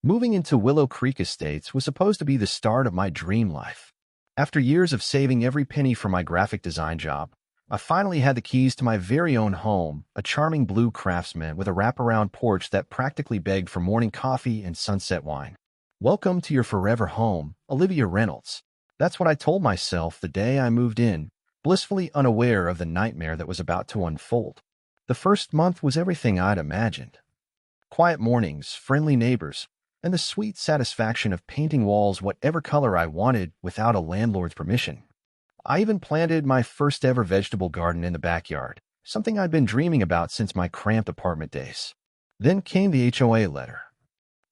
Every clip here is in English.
Moving into Willow Creek Estates was supposed to be the start of my dream life. After years of saving every penny for my graphic design job, I finally had the keys to my very own home, a charming blue Craftsman with a wraparound porch that practically begged for morning coffee and sunset wine. Welcome to your forever home, Olivia Reynolds. That's what I told myself the day I moved in, blissfully unaware of the nightmare that was about to unfold. The first month was everything I'd imagined. Quiet mornings, friendly neighbors, and the sweet satisfaction of painting walls whatever color I wanted without a landlord's permission. I even planted my first ever vegetable garden in the backyard, something I'd been dreaming about since my cramped apartment days. Then came the HOA letter.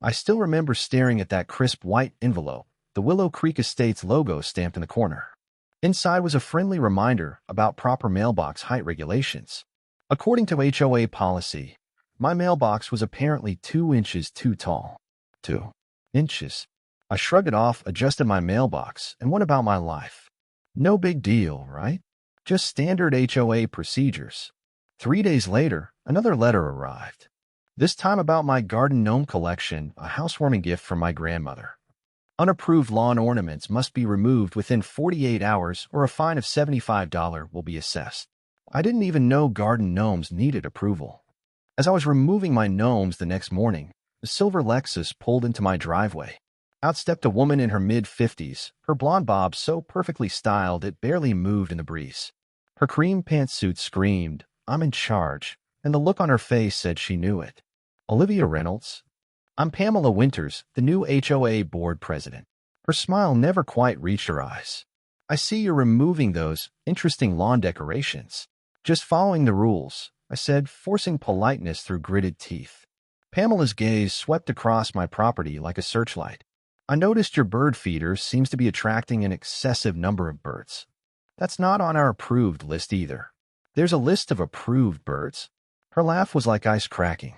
I still remember staring at that crisp white envelope, the Willow Creek Estates logo stamped in the corner. Inside was a friendly reminder about proper mailbox height regulations. According to HOA policy, my mailbox was apparently 2 inches too tall. 2 inches. I shrugged it off, adjusted my mailbox, and went about my life. No big deal, right? Just standard HOA procedures. 3 days later, another letter arrived. This time about my garden gnome collection, a housewarming gift from my grandmother. Unapproved lawn ornaments must be removed within 48 hours or a fine of $75 will be assessed. I didn't even know garden gnomes needed approval. As I was removing my gnomes the next morning, the silver Lexus pulled into my driveway. Out stepped a woman in her mid-50s, her blonde bob so perfectly styled it barely moved in the breeze. Her cream pantsuit screamed, "I'm in charge," and the look on her face said she knew it. "Olivia Reynolds?" "I'm Pamela Winters, the new HOA board president." Her smile never quite reached her eyes. "I see you're removing those interesting lawn decorations." "Just following the rules," I said, forcing politeness through gritted teeth. Pamela's gaze swept across my property like a searchlight. "I noticed your bird feeder seems to be attracting an excessive number of birds. That's not on our approved list either." "There's a list of approved birds?" Her laugh was like ice cracking.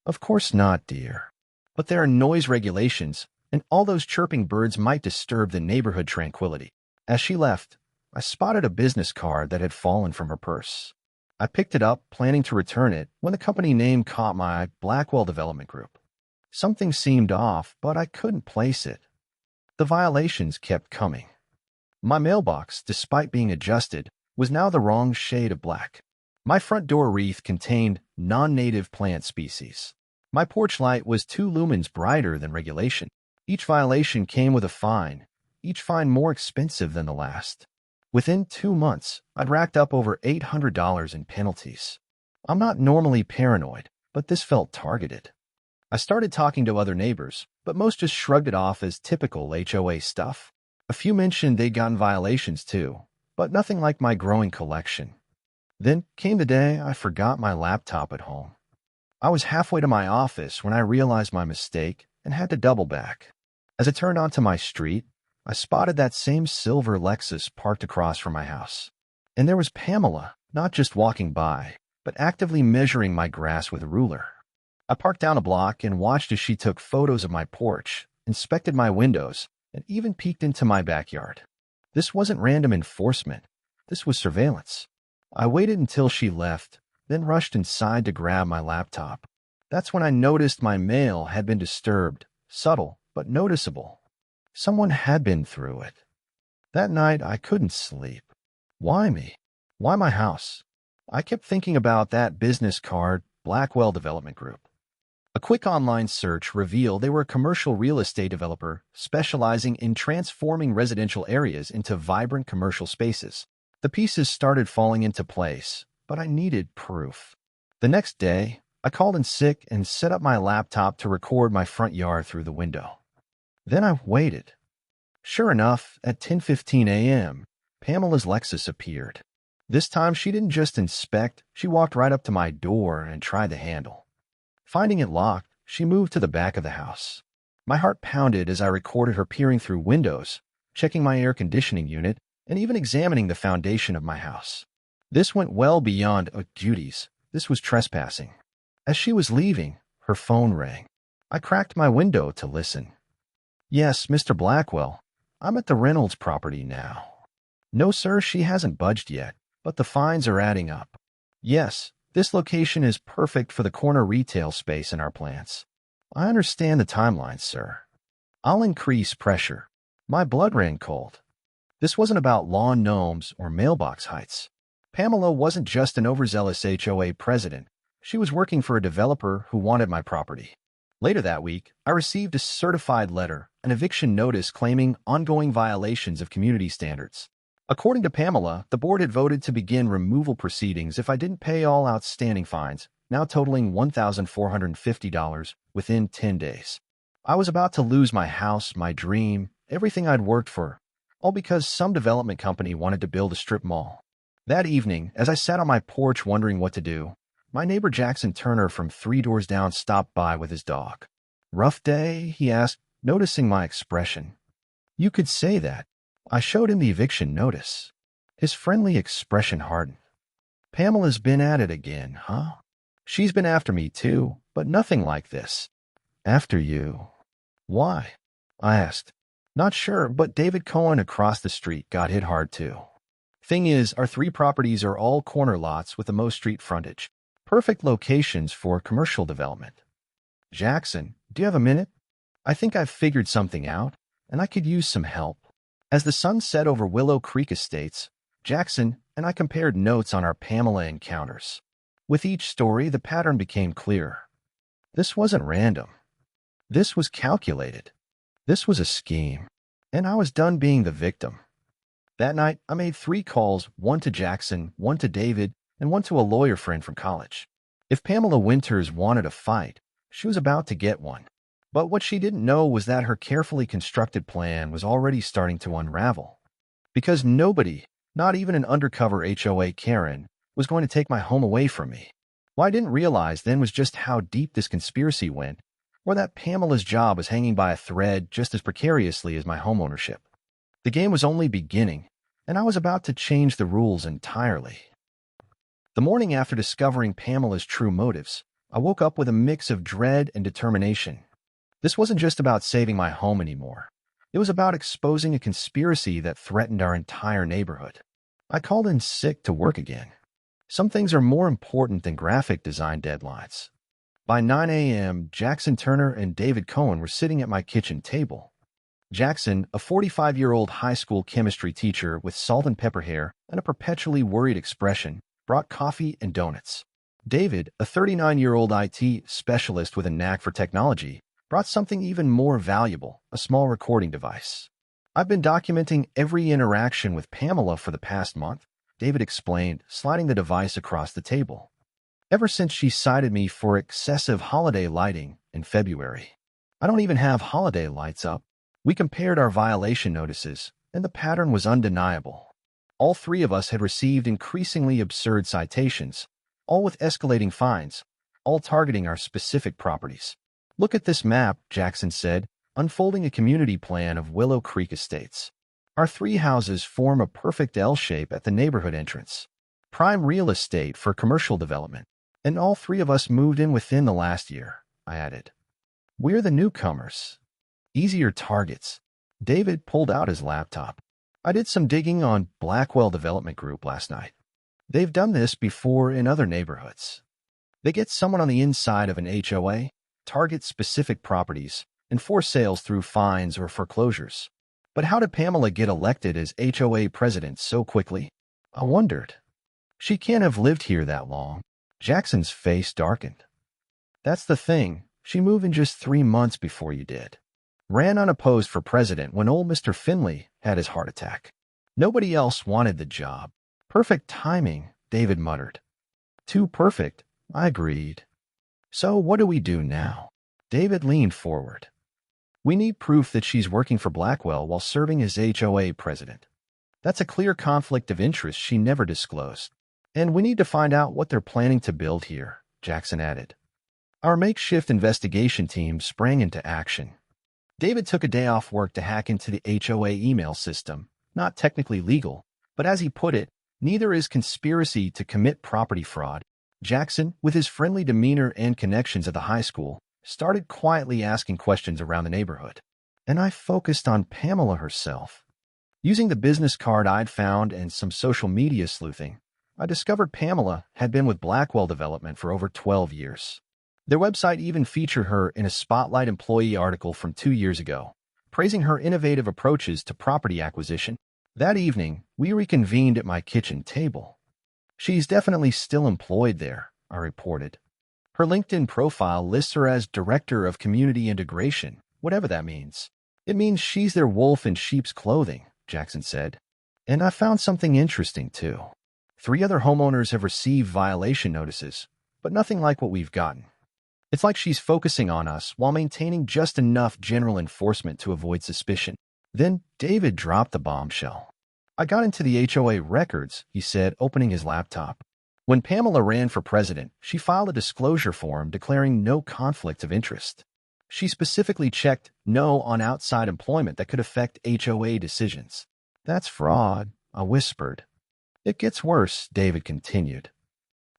"Of course not, dear. But there are noise regulations, and all those chirping birds might disturb the neighborhood tranquility." As she left, I spotted a business card that had fallen from her purse. I picked it up, planning to return it, when the company name caught my eye, Blackwell Development Group. Something seemed off, but I couldn't place it. The violations kept coming. My mailbox, despite being adjusted, was now the wrong shade of black. My front door wreath contained non-native plant species. My porch light was 2 lumens brighter than regulation. Each violation came with a fine, each fine more expensive than the last. Within 2 months, I'd racked up over $800 in penalties. I'm not normally paranoid, but this felt targeted. I started talking to other neighbors, but most just shrugged it off as typical HOA stuff. A few mentioned they'd gotten violations too, but nothing like my growing collection. Then came the day I forgot my laptop at home. I was halfway to my office when I realized my mistake and had to double back. As I turned onto my street, I spotted that same silver Lexus parked across from my house. And there was Pamela, not just walking by, but actively measuring my grass with a ruler. I parked down a block and watched as she took photos of my porch, inspected my windows, and even peeked into my backyard. This wasn't random enforcement. This was surveillance. I waited until she left, then rushed inside to grab my laptop. That's when I noticed my mail had been disturbed, subtle but noticeable. Someone had been through it. That night, I couldn't sleep. Why me? Why my house? I kept thinking about that business card, Blackwell Development Group. A quick online search revealed they were a commercial real estate developer specializing in transforming residential areas into vibrant commercial spaces. The pieces started falling into place, but I needed proof. The next day, I called in sick and set up my laptop to record my front yard through the window. Then I waited. Sure enough, at 10:15 a.m., Pamela's Lexus appeared. This time, she didn't just inspect, she walked right up to my door and tried the handle. Finding it locked, she moved to the back of the house. My heart pounded as I recorded her peering through windows, checking my air conditioning unit, and even examining the foundation of my house. This went well beyond duties. This was trespassing. As she was leaving, her phone rang. I cracked my window to listen. "Yes, Mr. Blackwell. I'm at the Reynolds property now." "No, sir, she hasn't budged yet, but the fines are adding up." "Yes, this location is perfect for the corner retail space in our plants." I understand the timeline, sir. I'll increase pressure. My blood ran cold. This wasn't about lawn gnomes or mailbox heights. Pamela wasn't just an overzealous HOA president. She was working for a developer who wanted my property. Later that week, I received a certified letter, an eviction notice claiming ongoing violations of community standards. According to Pamela, the board had voted to begin removal proceedings if I didn't pay all outstanding fines, now totaling $1,450 within 10 days. I was about to lose my house, my dream, everything I'd worked for, all because some development company wanted to build a strip mall. That evening, as I sat on my porch wondering what to do, my neighbor Jackson Turner from 3 doors down stopped by with his dog. "Rough day?" he asked, noticing my expression. "You could say that." I showed him the eviction notice. His friendly expression hardened. "Pamela's been at it again, huh?" "She's been after me too, but nothing like this." "After you? Why?" I asked. "Not sure, but David Cohen across the street got hit hard too. Thing is, our 3 properties are all corner lots with the most street frontage. Perfect locations for commercial development." "Jackson, do you have a minute? I think I've figured something out, and I could use some help." As the sun set over Willow Creek Estates, Jackson and I compared notes on our Pamela encounters. With each story, the pattern became clear. This wasn't random. This was calculated. This was a scheme. And I was done being the victim. That night, I made 3 calls, one to Jackson, one to David, and one to a lawyer friend from college. If Pamela Winters wanted a fight, she was about to get one. But what she didn't know was that her carefully constructed plan was already starting to unravel. Because nobody, not even an undercover HOA Karen, was going to take my home away from me. What I didn't realize then was just how deep this conspiracy went, or that Pamela's job was hanging by a thread just as precariously as my homeownership. The game was only beginning, and I was about to change the rules entirely. The morning after discovering Pamela's true motives, I woke up with a mix of dread and determination. This wasn't just about saving my home anymore. It was about exposing a conspiracy that threatened our entire neighborhood. I called in sick to work again. Some things are more important than graphic design deadlines. By 9 a.m., Jackson Turner and David Cohen were sitting at my kitchen table. Jackson, a 45-year-old high school chemistry teacher with salt and pepper hair and a perpetually worried expression, brought coffee and donuts. David, a 39-year-old IT specialist with a knack for technology, brought something even more valuable, a small recording device. "I've been documenting every interaction with Pamela for the past month," David explained, sliding the device across the table. "Ever since she cited me for excessive holiday lighting in February. I don't even have holiday lights up." We compared our violation notices, and the pattern was undeniable. All 3 of us had received increasingly absurd citations, all with escalating fines, all targeting our specific properties. "Look at this map," Jackson said, unfolding a community plan of Willow Creek Estates. "Our 3 houses form a perfect L shape at the neighborhood entrance. Prime real estate for commercial development. And all 3 of us moved in within the last year," I added. "We're the newcomers. Easier targets." David pulled out his laptop. "I did some digging on Blackwell Development Group last night. They've done this before in other neighborhoods. They get someone on the inside of an HOA, target specific properties, and force sales through fines or foreclosures. But how did Pamela get elected as HOA president so quickly?" I wondered. "She can't have lived here that long." Jackson's face darkened. "That's the thing. She moved in just 3 months before you did. Ran unopposed for president when old Mr. Finley had his heart attack. Nobody else wanted the job. Perfect timing," David muttered. "Too perfect," I agreed. "So what do we do now?" David leaned forward. "We need proof that she's working for Blackwell while serving as HOA president. That's a clear conflict of interest she never disclosed. And we need to find out what they're planning to build here," Jackson added. Our makeshift investigation team sprang into action. David took a day off work to hack into the HOA email system. Not technically legal, but as he put it, neither is conspiracy to commit property fraud. Jackson, with his friendly demeanor and connections at the high school, started quietly asking questions around the neighborhood. And I focused on Pamela herself. Using the business card I'd found and some social media sleuthing, I discovered Pamela had been with Blackwell Development for over 12 years. Their website even featured her in a Spotlight employee article from 2 years ago, praising her innovative approaches to property acquisition. That evening, we reconvened at my kitchen table. She's definitely still employed there, I reported. Her LinkedIn profile lists her as Director of Community Integration, whatever that means. It means she's their wolf in sheep's clothing, Jackson said. And I found something interesting, too. 3 other homeowners have received violation notices, but nothing like what we've gotten. It's like she's focusing on us while maintaining just enough general enforcement to avoid suspicion. Then David dropped the bombshell. I got into the HOA records, he said, opening his laptop. When Pamela ran for president, she filed a disclosure form declaring no conflict of interest. She specifically checked no on outside employment that could affect HOA decisions. That's fraud, I whispered. It gets worse, David continued.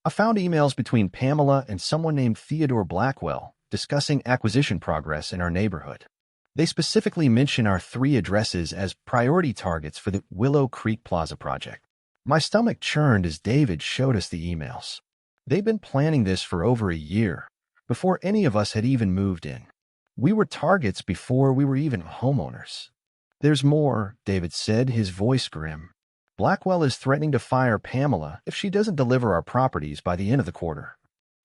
I found emails between Pamela and someone named Theodore Blackwell discussing acquisition progress in our neighborhood. They specifically mention our 3 addresses as priority targets for the Willow Creek Plaza project. My stomach churned as David showed us the emails. They'd been planning this for over a year, before any of us had even moved in. We were targets before we were even homeowners. There's more, David said, his voice grim. Blackwell is threatening to fire Pamela if she doesn't deliver our properties by the end of the quarter.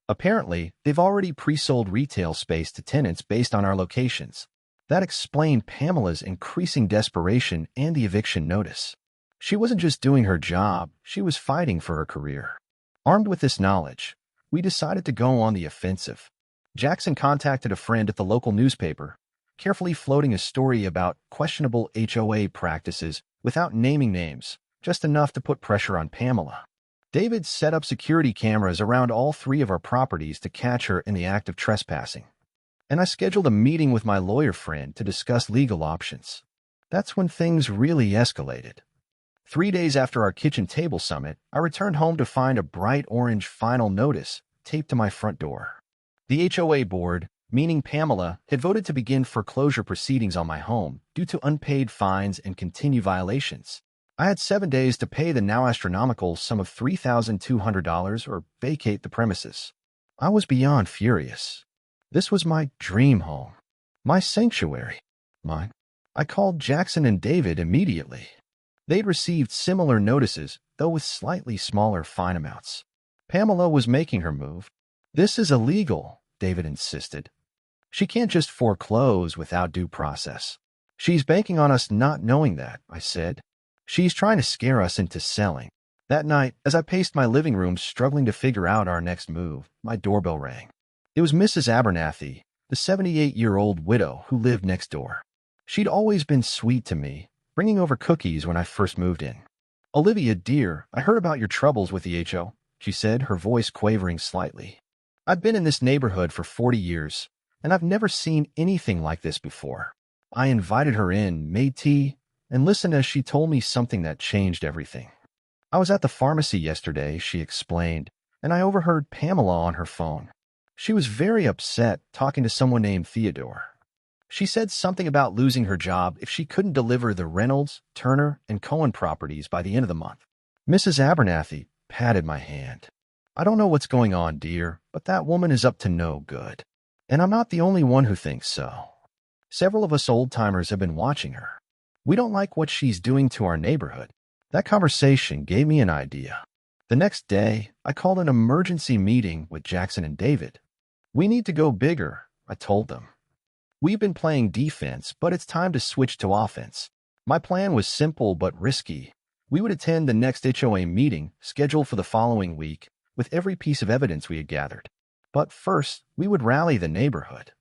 Apparently, they've already pre-sold retail space to tenants based on our locations. That explained Pamela's increasing desperation and the eviction notice. She wasn't just doing her job, she was fighting for her career. Armed with this knowledge, we decided to go on the offensive. Jackson contacted a friend at the local newspaper, carefully floating a story about questionable HOA practices without naming names, just enough to put pressure on Pamela. David set up security cameras around all 3 of our properties to catch her in the act of trespassing. And I scheduled a meeting with my lawyer friend to discuss legal options. That's when things really escalated. 3 days after our kitchen table summit, I returned home to find a bright orange final notice taped to my front door. The HOA board, meaning Pamela, had voted to begin foreclosure proceedings on my home due to unpaid fines and continued violations. I had 7 days to pay the now astronomical sum of $3,200 or vacate the premises. I was beyond furious. This was my dream home, my sanctuary, mine. I called Jackson and David immediately. They'd received similar notices, though with slightly smaller fine amounts. Pamela was making her move. This is illegal, David insisted. She can't just foreclose without due process. She's banking on us not knowing that, I said. She's trying to scare us into selling. That night, as I paced my living room struggling to figure out our next move, my doorbell rang. It was Mrs. Abernathy, the 78-year-old widow who lived next door. She'd always been sweet to me, bringing over cookies when I first moved in. "Olivia, dear, I heard about your troubles with the HO," she said, her voice quavering slightly. "I've been in this neighborhood for 40 years, and I've never seen anything like this before." I invited her in, made tea, and listened as she told me something that changed everything. "I was at the pharmacy yesterday," she explained, "and I overheard Pamela on her phone. She was very upset talking to someone named Theodore. She said something about losing her job if she couldn't deliver the Reynolds, Turner, and Cohen properties by the end of the month." Mrs. Abernathy patted my hand. "I don't know what's going on, dear, but that woman is up to no good. And I'm not the only one who thinks so. Several of us old-timers have been watching her. We don't like what she's doing to our neighborhood." That conversation gave me an idea. The next day, I called an emergency meeting with Jackson and David. "We need to go bigger," I told them. "We've been playing defense, but it's time to switch to offense." My plan was simple but risky. We would attend the next HOA meeting, scheduled for the following week, with every piece of evidence we had gathered. But first, we would rally the neighborhood.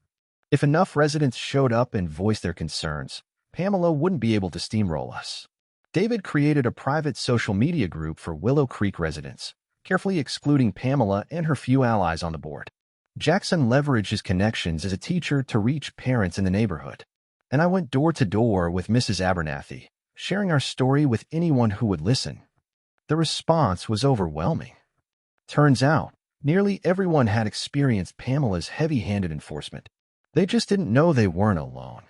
If enough residents showed up and voiced their concerns, Pamela wouldn't be able to steamroll us. David created a private social media group for Willow Creek residents, carefully excluding Pamela and her few allies on the board. Jackson leveraged his connections as a teacher to reach parents in the neighborhood. And I went door to door with Mrs. Abernathy, sharing our story with anyone who would listen. The response was overwhelming. Turns out, nearly everyone had experienced Pamela's heavy-handed enforcement. They just didn't know they weren't alone.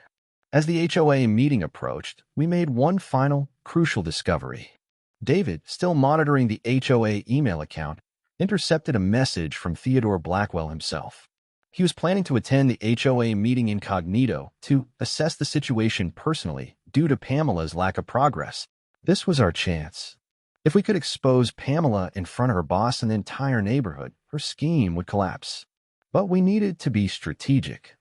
As the HOA meeting approached, we made one final, crucial discovery. David, still monitoring the HOA email account, intercepted a message from Theodore Blackwell himself. He was planning to attend the HOA meeting incognito to assess the situation personally due to Pamela's lack of progress. This was our chance. If we could expose Pamela in front of her boss and the entire neighborhood, her scheme would collapse. But we needed to be strategic.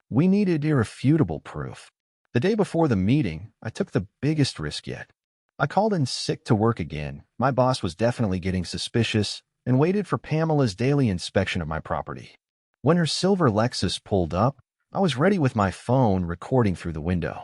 We needed irrefutable proof. The day before the meeting, I took the biggest risk yet. I called in sick to work again. My boss was definitely getting suspicious and waited for Pamela's daily inspection of my property. When her silver Lexus pulled up, I was ready with my phone recording through the window.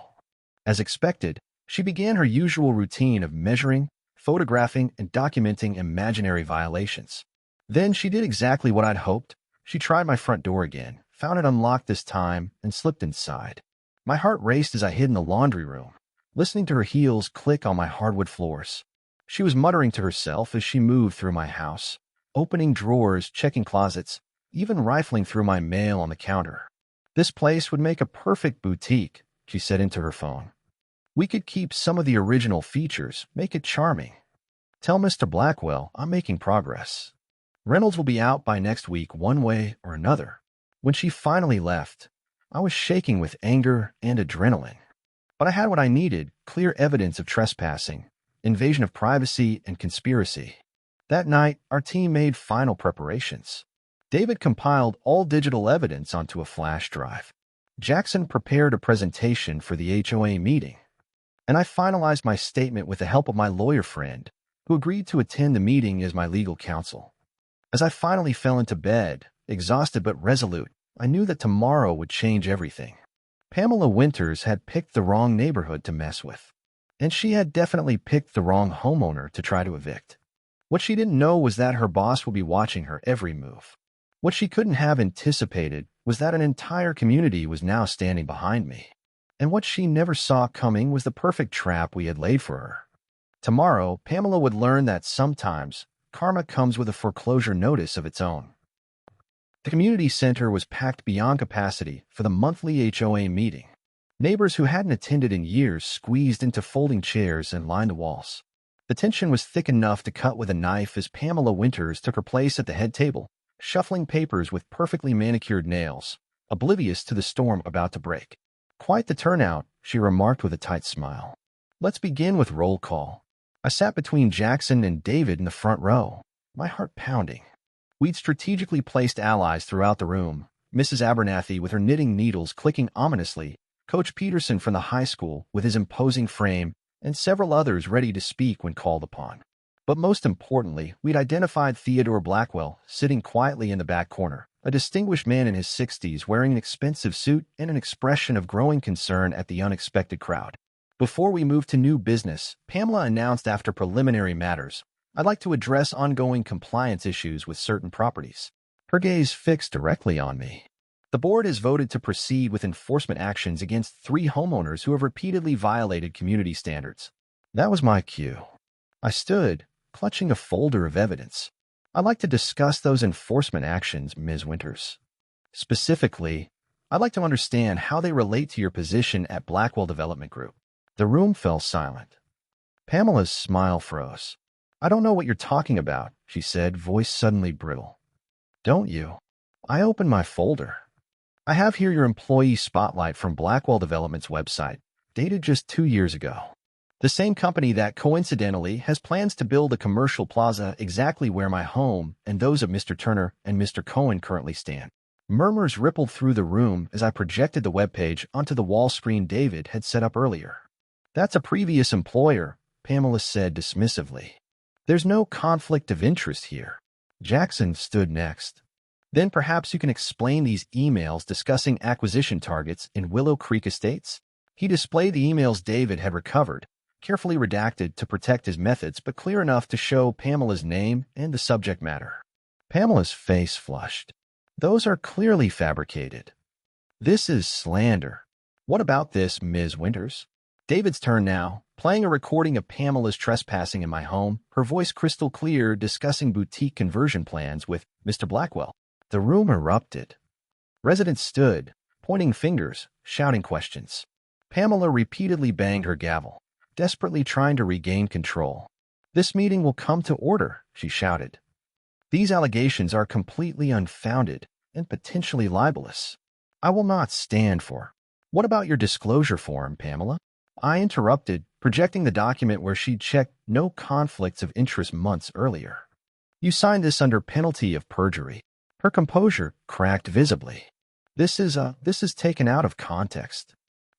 As expected, she began her usual routine of measuring, photographing, and documenting imaginary violations. Then she did exactly what I'd hoped. She tried my front door again, found it unlocked this time, and slipped inside. My heart raced as I hid in the laundry room, listening to her heels click on my hardwood floors. She was muttering to herself as she moved through my house, opening drawers, checking closets, even rifling through my mail on the counter. This place would make a perfect boutique, she said into her phone. We could keep some of the original features, make it charming. Tell Mr. Blackwell I'm making progress. Reynolds will be out by next week one way or another. When she finally left, I was shaking with anger and adrenaline. But I had what I needed, clear evidence of trespassing, invasion of privacy, and conspiracy. That night, our team made final preparations. David compiled all digital evidence onto a flash drive. Jackson prepared a presentation for the HOA meeting. And I finalized my statement with the help of my lawyer friend, who agreed to attend the meeting as my legal counsel. As I finally fell into bed, exhausted but resolute, I knew that tomorrow would change everything. Pamela Winters had picked the wrong neighborhood to mess with, and she had definitely picked the wrong homeowner to try to evict. What she didn't know was that her boss would be watching her every move. What she couldn't have anticipated was that an entire community was now standing behind me. And what she never saw coming was the perfect trap we had laid for her. Tomorrow, Pamela would learn that sometimes karma comes with a foreclosure notice of its own. The community center was packed beyond capacity for the monthly HOA meeting. Neighbors who hadn't attended in years squeezed into folding chairs and lined the walls. The tension was thick enough to cut with a knife as Pamela Winters took her place at the head table, shuffling papers with perfectly manicured nails, oblivious to the storm about to break. Quite the turnout, she remarked with a tight smile. Let's begin with roll call. I sat between Jackson and David in the front row, my heart pounding. We'd strategically placed allies throughout the room, Mrs. Abernathy with her knitting needles clicking ominously, Coach Peterson from the high school with his imposing frame, and several others ready to speak when called upon. But most importantly, we'd identified Theodore Blackwell sitting quietly in the back corner, a distinguished man in his 60s wearing an expensive suit and an expression of growing concern at the unexpected crowd. Before we moved to new business, Pamela announced after preliminary matters, I'd like to address ongoing compliance issues with certain properties. Her gaze fixed directly on me. The board has voted to proceed with enforcement actions against 3 homeowners who have repeatedly violated community standards. That was my cue. I stood, clutching a folder of evidence. I'd like to discuss those enforcement actions, Ms. Winters. Specifically, I'd like to understand how they relate to your position at Blackwell Development Group. The room fell silent. Pamela's smile froze. I don't know what you're talking about, she said, voice suddenly brittle. Don't you? I opened my folder. I have here your employee spotlight from Blackwell Development's website, dated just 2 years ago. The same company that coincidentally has plans to build a commercial plaza exactly where my home and those of Mr. Turner and Mr. Cohen currently stand. Murmurs rippled through the room as I projected the webpage onto the wall screen David had set up earlier. That's a previous employer, Pamela said dismissively. There's no conflict of interest here. Jackson stood next. Then perhaps you can explain these emails discussing acquisition targets in Willow Creek Estates? He displayed the emails David had recovered, carefully redacted to protect his methods but clear enough to show Pamela's name and the subject matter. Pamela's face flushed. Those are clearly fabricated. This is slander. What about this, Ms. Winters? David's turn now, playing a recording of Pamela's trespassing in my home, her voice crystal clear, discussing boutique conversion plans with Mr. Blackwell. The room erupted. Residents stood, pointing fingers, shouting questions. Pamela repeatedly banged her gavel, desperately trying to regain control. This meeting will come to order, she shouted. These allegations are completely unfounded, and potentially libelous. I will not stand for. What about your disclosure form, Pamela? I interrupted, projecting the document where she'd checked no conflicts of interest months earlier. You signed this under penalty of perjury. Her composure cracked visibly. This is taken out of context.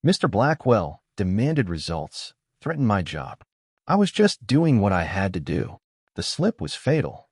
Mr. Blackwell demanded results, threatened my job. I was just doing what I had to do. The slip was fatal.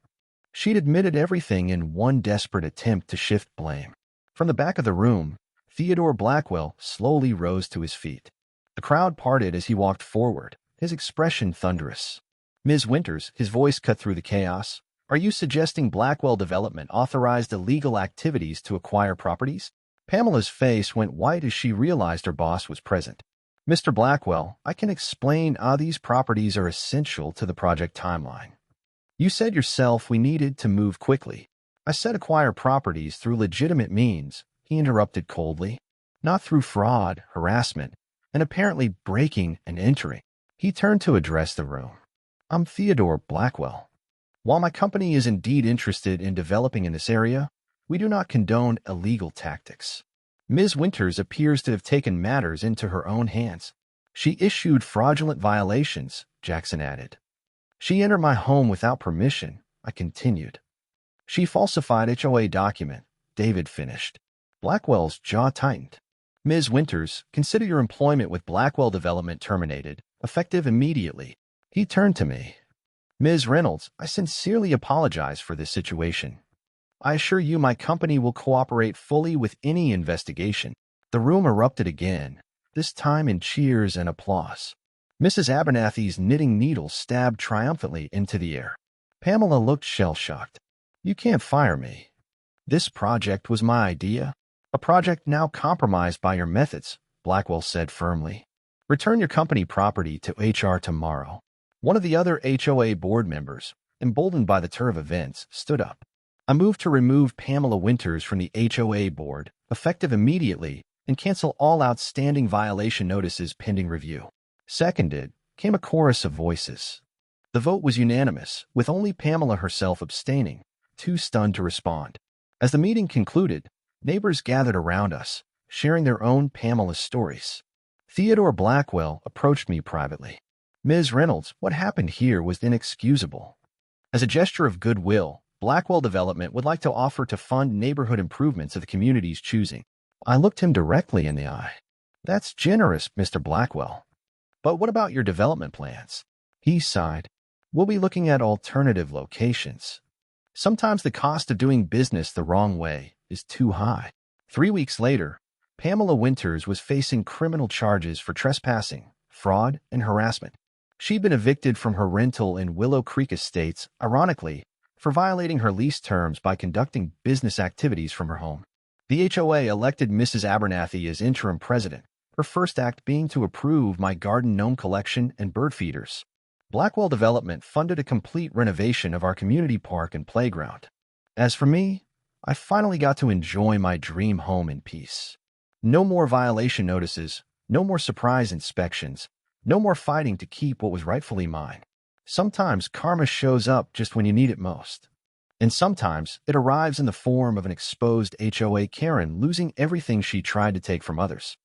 She'd admitted everything in one desperate attempt to shift blame. From the back of the room, Theodore Blackwell slowly rose to his feet. The crowd parted as he walked forward, his expression thunderous. Ms. Winters, his voice cut through the chaos, are you suggesting Blackwell Development authorized illegal activities to acquire properties? Pamela's face went white as she realized her boss was present. Mr. Blackwell, I can explain how these properties are essential to the project timeline. You said yourself we needed to move quickly. I said acquire properties through legitimate means, he interrupted coldly, not through fraud, harassment, and apparently breaking and entering. He turned to address the room. I'm Theodore Blackwell. While my company is indeed interested in developing in this area, we do not condone illegal tactics. Ms. Winters appears to have taken matters into her own hands. She issued fraudulent violations, Jackson added. She entered my home without permission, I continued. She falsified HOA document, David finished. Blackwell's jaw tightened. Ms. Winters, consider your employment with Blackwell Development terminated, effective immediately. He turned to me. Ms. Reynolds, I sincerely apologize for this situation. I assure you my company will cooperate fully with any investigation. The room erupted again, this time in cheers and applause. Mrs. Abernathy's knitting needle stabbed triumphantly into the air. Pamela looked shell-shocked. You can't fire me. This project was my idea. A project now compromised by your methods, Blackwell said firmly. Return your company property to HR tomorrow. One of the other HOA board members, emboldened by the turn of events, stood up. I moved to remove Pamela Winters from the HOA board, effective immediately, and cancel all outstanding violation notices pending review. Seconded, came a chorus of voices. The vote was unanimous, with only Pamela herself abstaining, too stunned to respond. As the meeting concluded, neighbors gathered around us, sharing their own Pamela stories. Theodore Blackwell approached me privately. Ms. Reynolds, what happened here was inexcusable. As a gesture of goodwill, Blackwell Development would like to offer to fund neighborhood improvements of the community's choosing. I looked him directly in the eye. That's generous, Mr. Blackwell. But what about your development plans? He sighed. We'll be looking at alternative locations. Sometimes the cost of doing business the wrong way is too high. 3 weeks later, Pamela Winters was facing criminal charges for trespassing, fraud, and harassment. She'd been evicted from her rental in Willow Creek Estates, ironically, for violating her lease terms by conducting business activities from her home. The HOA elected Mrs. Abernathy as interim president, her first act being to approve my garden gnome collection and bird feeders. Blackwell Development funded a complete renovation of our community park and playground. As for me, I finally got to enjoy my dream home in peace. No more violation notices, no more surprise inspections, no more fighting to keep what was rightfully mine. Sometimes karma shows up just when you need it most. And sometimes it arrives in the form of an exposed HOA Karen losing everything she tried to take from others.